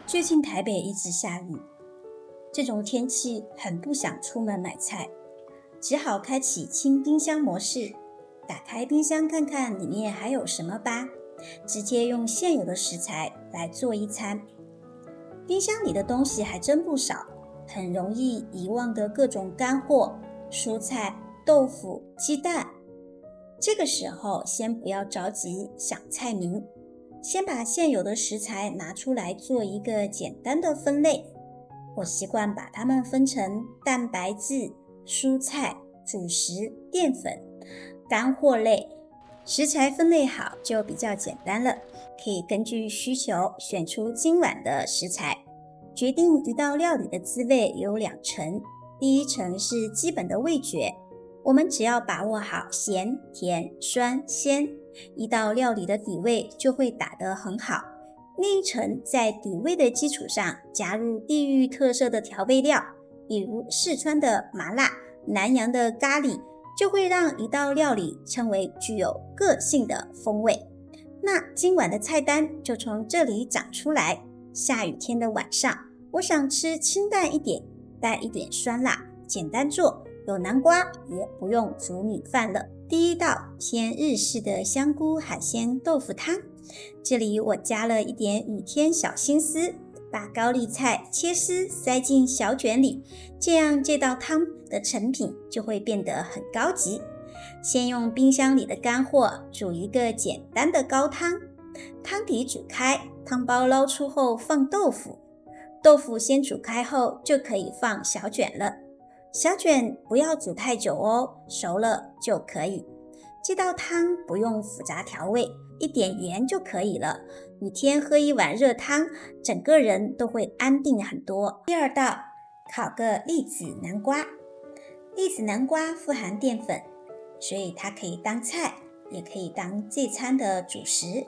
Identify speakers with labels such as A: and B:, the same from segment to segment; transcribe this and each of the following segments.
A: 最近台北一直下雨，这种天气很不想出门买菜，只好开启清冰箱模式，打开冰箱看看里面还有什么吧，直接用现有的食材来做一餐。冰箱里的东西还真不少，很容易遗忘的各种干货、蔬菜、豆腐、鸡蛋。这个时候先不要着急想菜名，先把现有的食材拿出来做一个简单的分类。我习惯把它们分成蛋白质、蔬菜、主食、淀粉、干货类。食材分类好就比较简单了，可以根据需求选出今晚的食材。决定一道料理的滋味有2层，第一层是基本的味觉，我们只要把握好咸、甜、酸、鲜，一道料理的底味就会打得很好。另一层在底味的基础上加入地域特色的调味料，比如四川的麻辣、南洋的咖喱，就会让一道料理称为具有个性的风味。那今晚的菜单就从这里长出来。下雨天的晚上，我想吃清淡一点，带一点酸辣，简单做，有南瓜也不用煮米饭了。第一道偏日式的香菇海鲜豆腐汤，这里我加了一点雨天小心思，把高丽菜切丝塞进小卷里，这样这道汤的成品就会变得很高级。先用冰箱里的干货煮一个简单的高汤，汤底煮开，汤包捞出后放豆腐，豆腐先煮开后就可以放小卷了。小卷不要煮太久哦，熟了就可以。这道汤不用复杂调味，一点盐就可以了。雨天喝一碗热汤，整个人都会安定很多。第二道，烤个栗子南瓜。栗子南瓜富含淀粉，所以它可以当菜，也可以当这餐的主食。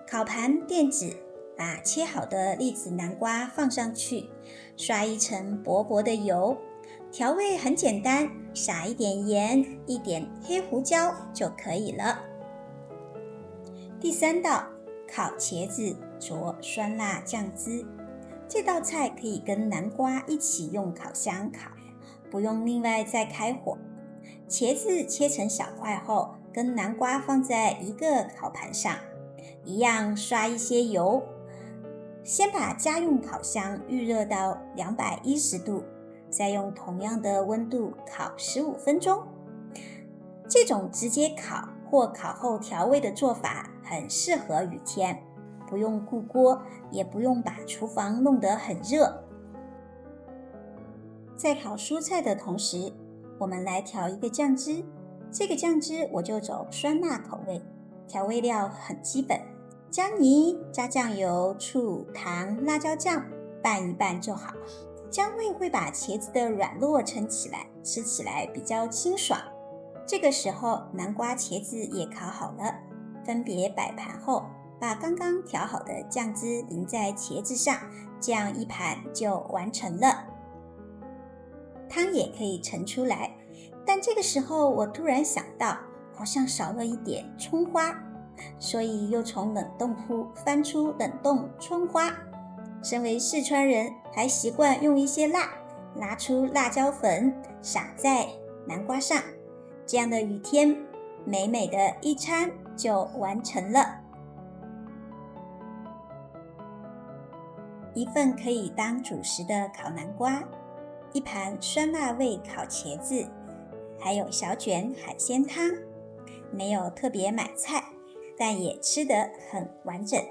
A: 烤盘垫纸，把切好的栗子南瓜放上去，刷一层薄薄的油。调味很简单，撒一点盐，一点黑胡椒就可以了。第三道，烤茄子佐酸辣酱汁。这道菜可以跟南瓜一起用烤箱烤，不用另外再开火。茄子切成小块后，跟南瓜放在一个烤盘上，一样刷一些油。先把家用烤箱预热到210度，再用同样的温度烤15分钟。这种直接烤或烤后调味的做法很适合雨天，不用顾锅，也不用把厨房弄得很热。在烤蔬菜的同时，我们来调一个酱汁。这个酱汁我就走酸辣口味，调味料很基本，姜泥加酱油、醋、糖、辣椒酱拌一拌就好。姜味会把茄子的软糯撑起来，吃起来比较清爽。这个时候南瓜、茄子也烤好了，分别摆盘后，把刚刚调好的酱汁淋在茄子上，这样一盘就完成了。汤也可以盛出来，但这个时候我突然想到，好像少了一点葱花，所以又从冷冻库翻出冷冻葱花。身为四川人，还习惯用一些辣，拿出辣椒粉撒在南瓜上，这样的雨天，美美的一餐就完成了。一份可以当主食的烤南瓜，一盘酸辣味烤茄子，还有小卷海鲜汤。没有特别买菜，但也吃得很完整。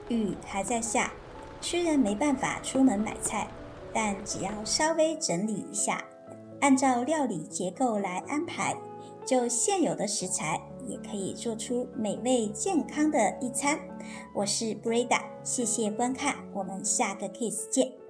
A: 雨还在下，虽然没办法出门买菜，但只要稍微整理一下，按照料理结构来安排，就现有的食材也可以做出美味健康的一餐。我是 Breda， 谢谢观看，我们下个 case 见。